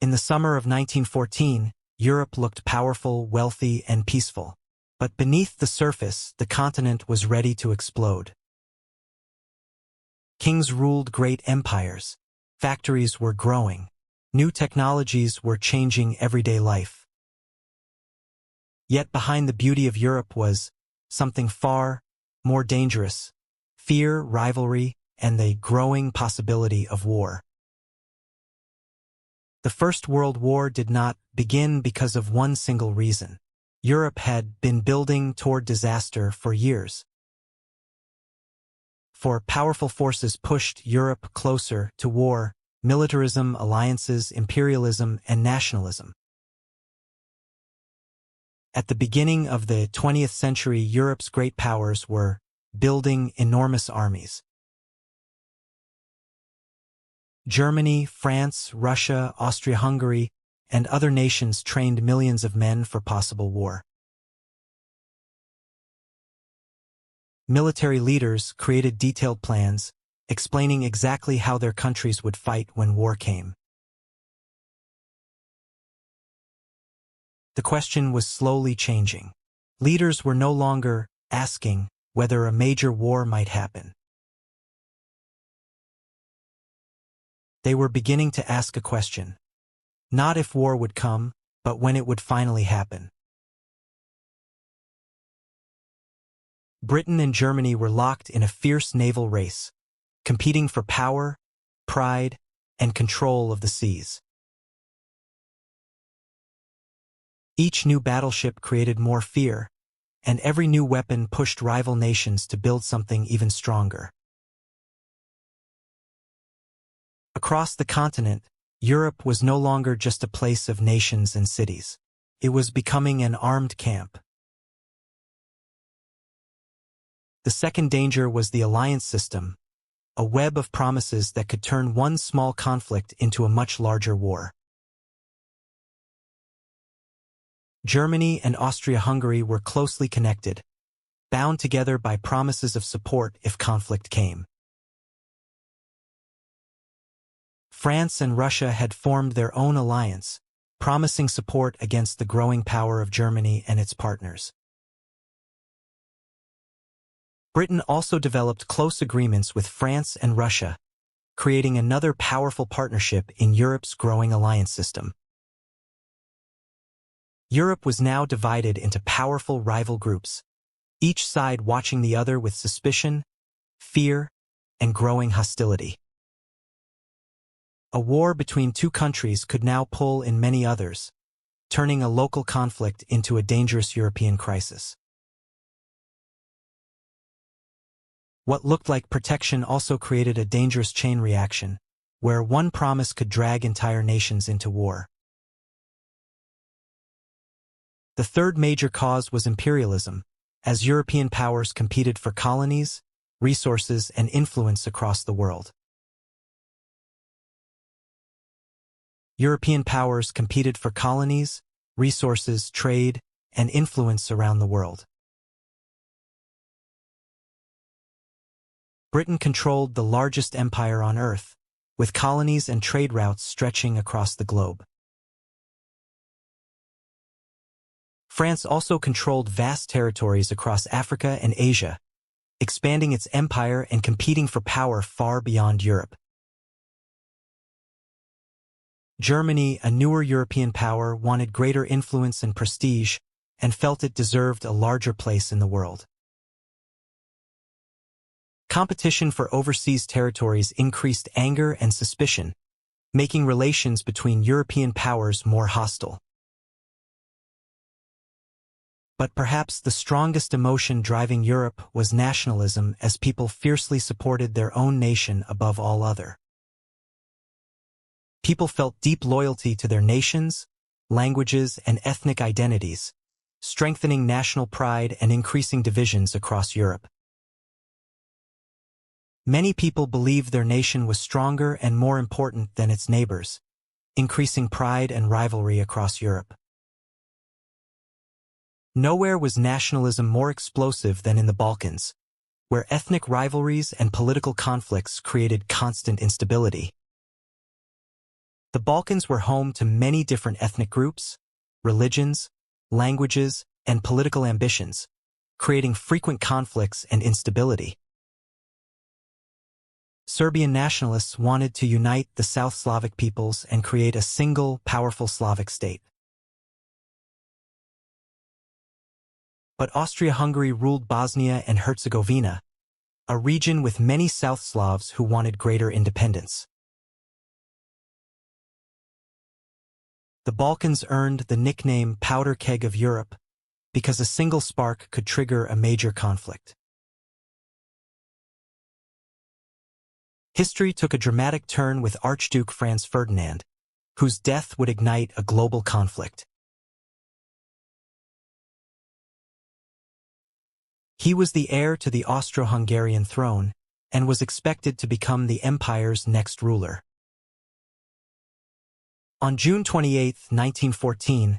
In the summer of 1914, Europe looked powerful, wealthy, and peaceful. But beneath the surface, the continent was ready to explode. Kings ruled great empires. Factories were growing. New technologies were changing everyday life. Yet behind the beauty of Europe was something far more dangerous: fear, rivalry, and the growing possibility of war. The First World War did not begin because of one single reason. Europe had been building toward disaster for years. For powerful forces pushed Europe closer to war: militarism, alliances, imperialism, and nationalism. At the beginning of the 20th century, Europe's great powers were building enormous armies. Germany, France, Russia, Austria-Hungary, and other nations trained millions of men for possible war. Military leaders created detailed plans, explaining exactly how their countries would fight when war came. The question was slowly changing. Leaders were no longer asking whether a major war might happen. They were beginning to ask a question: not if war would come, but when it would finally happen. Britain and Germany were locked in a fierce naval race, competing for power, pride, and control of the seas. Each new battleship created more fear, and every new weapon pushed rival nations to build something even stronger. Across the continent, Europe was no longer just a place of nations and cities. It was becoming an armed camp. The second danger was the alliance system, a web of promises that could turn one small conflict into a much larger war. Germany and Austria-Hungary were closely connected, bound together by promises of support if conflict came. France and Russia had formed their own alliance, promising support against the growing power of Germany and its partners. Britain also developed close agreements with France and Russia, creating another powerful partnership in Europe's growing alliance system. Europe was now divided into powerful rival groups, each side watching the other with suspicion, fear, and growing hostility. A war between two countries could now pull in many others, turning a local conflict into a dangerous European crisis. What looked like protection also created a dangerous chain reaction, where one promise could drag entire nations into war. The third major cause was imperialism, as European powers competed for colonies, resources, and influence across the world. European powers competed for colonies, resources, trade, and influence around the world. Britain controlled the largest empire on Earth, with colonies and trade routes stretching across the globe. France also controlled vast territories across Africa and Asia, expanding its empire and competing for power far beyond Europe. Germany, a newer European power, wanted greater influence and prestige, and felt it deserved a larger place in the world. Competition for overseas territories increased anger and suspicion, making relations between European powers more hostile. But perhaps the strongest emotion driving Europe was nationalism, as people fiercely supported their own nation above all other. People felt deep loyalty to their nations, languages, and ethnic identities, strengthening national pride and increasing divisions across Europe. Many people believed their nation was stronger and more important than its neighbors, increasing pride and rivalry across Europe. Nowhere was nationalism more explosive than in the Balkans, where ethnic rivalries and political conflicts created constant instability. The Balkans were home to many different ethnic groups, religions, languages, and political ambitions, creating frequent conflicts and instability. Serbian nationalists wanted to unite the South Slavic peoples and create a single, powerful Slavic state. But Austria-Hungary ruled Bosnia and Herzegovina, a region with many South Slavs who wanted greater independence. The Balkans earned the nickname Powder Keg of Europe because a single spark could trigger a major conflict. History took a dramatic turn with Archduke Franz Ferdinand, whose death would ignite a global conflict. He was the heir to the Austro-Hungarian throne and was expected to become the empire's next ruler. On June 28, 1914,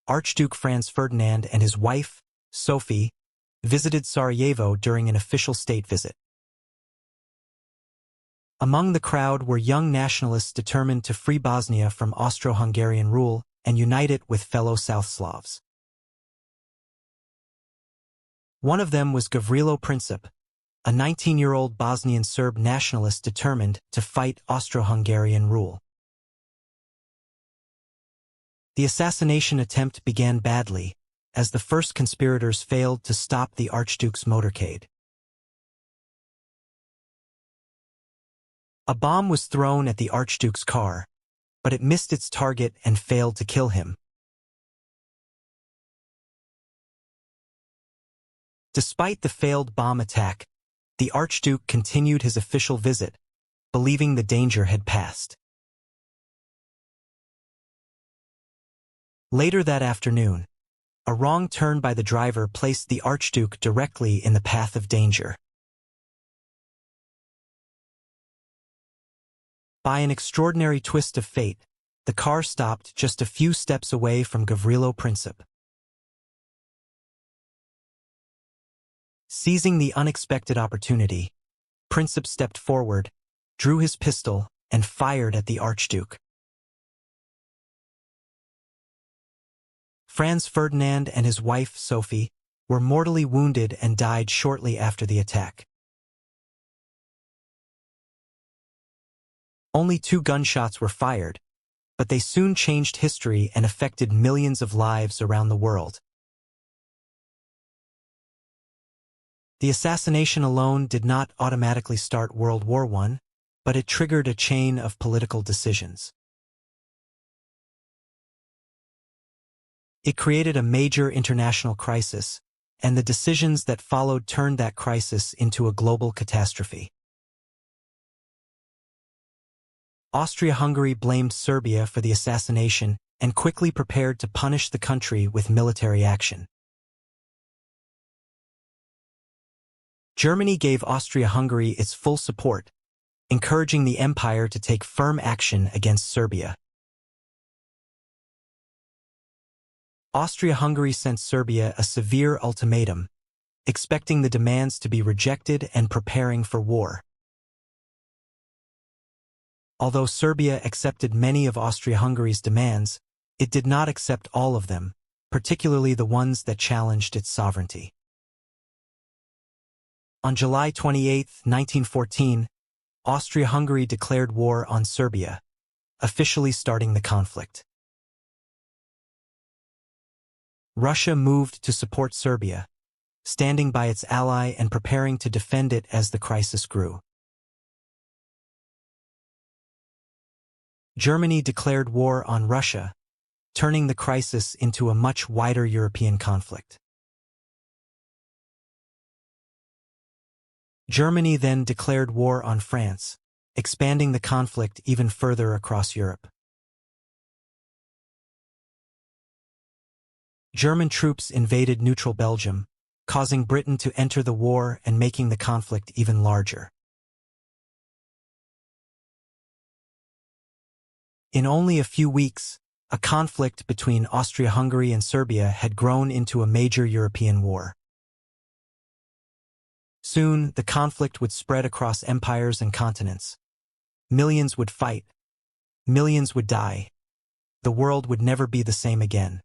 Archduke Franz Ferdinand and his wife, Sophie, visited Sarajevo during an official state visit. Among the crowd were young nationalists determined to free Bosnia from Austro-Hungarian rule and unite it with fellow South Slavs. One of them was Gavrilo Princip, a 19-year-old Bosnian Serb nationalist determined to fight Austro-Hungarian rule. The assassination attempt began badly, as the first conspirators failed to stop the Archduke's motorcade. A bomb was thrown at the Archduke's car, but it missed its target and failed to kill him. Despite the failed bomb attack, the Archduke continued his official visit, believing the danger had passed. Later that afternoon, a wrong turn by the driver placed the Archduke directly in the path of danger. By an extraordinary twist of fate, the car stopped just a few steps away from Gavrilo Princip. Seizing the unexpected opportunity, Princip stepped forward, drew his pistol, and fired at the Archduke. Franz Ferdinand and his wife, Sophie, were mortally wounded and died shortly after the attack. Only 2 gunshots were fired, but they soon changed history and affected millions of lives around the world. The assassination alone did not automatically start World War I, but it triggered a chain of political decisions. It created a major international crisis, and the decisions that followed turned that crisis into a global catastrophe. Austria-Hungary blamed Serbia for the assassination and quickly prepared to punish the country with military action. Germany gave Austria-Hungary its full support, encouraging the empire to take firm action against Serbia. Austria-Hungary sent Serbia a severe ultimatum, expecting the demands to be rejected and preparing for war. Although Serbia accepted many of Austria-Hungary's demands, it did not accept all of them, particularly the ones that challenged its sovereignty. On July 28, 1914, Austria-Hungary declared war on Serbia, officially starting the conflict. Russia moved to support Serbia, standing by its ally and preparing to defend it as the crisis grew. Germany declared war on Russia, turning the crisis into a much wider European conflict. Germany then declared war on France, expanding the conflict even further across Europe. German troops invaded neutral Belgium, causing Britain to enter the war and making the conflict even larger. In only a few weeks, a conflict between Austria-Hungary and Serbia had grown into a major European war. Soon, the conflict would spread across empires and continents. Millions would fight, Millions would die. The world would never be the same again.